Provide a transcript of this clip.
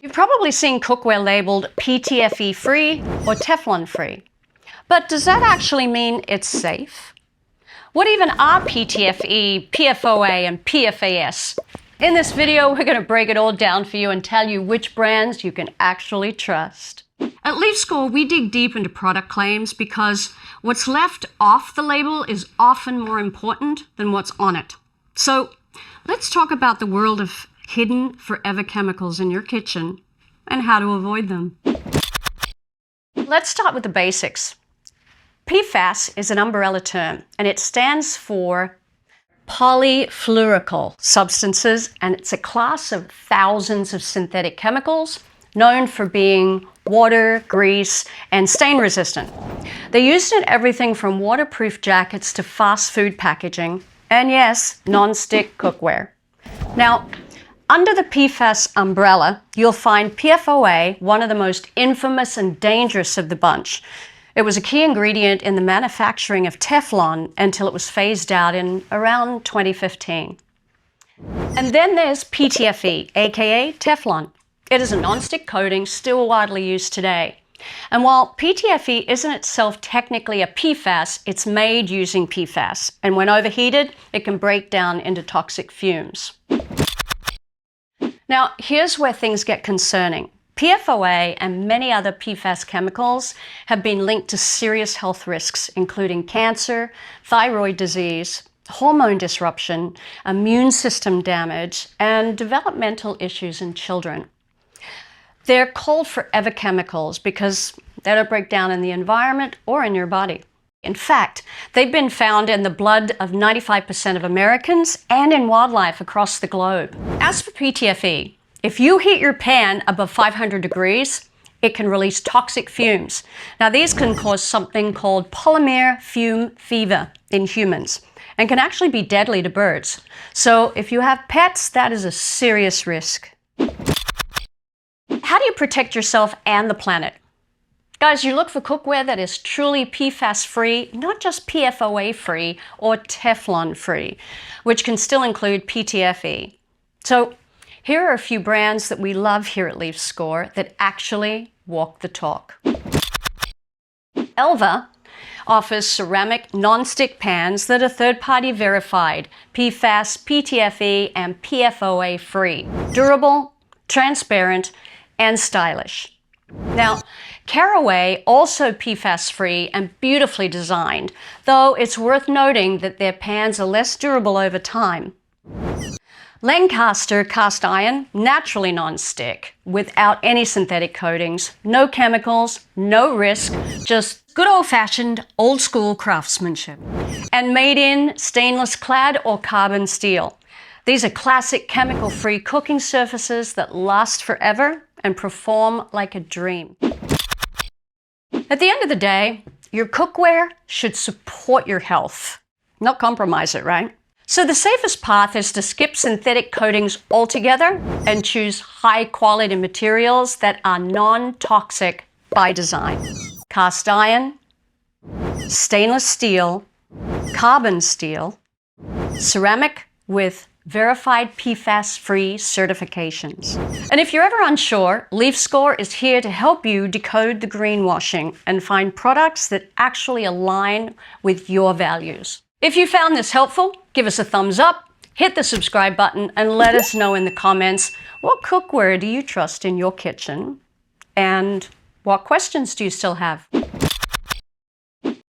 You've probably seen cookware labeled PTFE free or Teflon free. But does that actually mean it's safe? What even are PTFE, PFOA, and PFAS? In this video, we're going to break it all down for you and tell you which brands you can actually trust. At LeafScore, we dig deep into product claims because what's left off the label is often more important than what's on it. So let's talk about the world of hidden forever chemicals in your kitchen and how to avoid them. Let's start with the basics. PFAS is an umbrella term, and it stands for polyfluoroalkyl substances, and it's a class of thousands of synthetic chemicals known for being water, grease, and stain resistant. They're used in everything from waterproof jackets to fast food packaging, and yes, non-stick cookware. Now, under the PFAS umbrella, you'll find PFOA, one of the most infamous and dangerous of the bunch. It was a key ingredient in the manufacturing of Teflon until it was phased out in around 2015. And then there's PTFE, aka Teflon. It is a non-stick coating still widely used today. And while PTFE isn't itself technically a PFAS, it's made using PFAS. And when overheated, it can break down into toxic fumes. Now, here's where things get concerning. PFOA and many other PFAS chemicals have been linked to serious health risks, including cancer, thyroid disease, hormone disruption, immune system damage, and developmental issues in children. They're called forever chemicals because they don't break down in the environment or in your body. In fact, they've been found in the blood of 95% of Americans and in wildlife across the globe. As for PTFE, if you heat your pan above 500 degrees, it can release toxic fumes. Now, these can cause something called polymer fume fever in humans and can actually be deadly to birds. So if you have pets, that is a serious risk. How do you protect yourself and the planet? Guys, you look for cookware that is truly PFAS-free, not just PFOA-free or Teflon-free, which can still include PTFE. So here are a few brands that we love here at LeafScore that actually walk the talk. Elva offers ceramic non-stick pans that are third-party verified, PFAS, PTFE, and PFOA-free, durable, transparent, and stylish. Now, Caraway, also PFAS-free and beautifully designed, though it's worth noting that their pans are less durable over time. Lancaster cast iron, naturally non-stick, without any synthetic coatings, no chemicals, no risk, just good old-fashioned, old-school craftsmanship. And made in stainless clad or carbon steel. These are classic chemical-free cooking surfaces that last forever and perform like a dream. At the end of the day, your cookware should support your health, not compromise it, right? So the safest path is to skip synthetic coatings altogether and choose high-quality materials that are non-toxic by design. Cast iron, stainless steel, carbon steel, ceramic with verified PFAS-free certifications. And if you're ever unsure, LeafScore is here to help you decode the greenwashing and find products that actually align with your values. If you found this helpful, give us a thumbs up, hit the subscribe button, and let us know in the comments, what cookware do you trust in your kitchen? And what questions do you still have?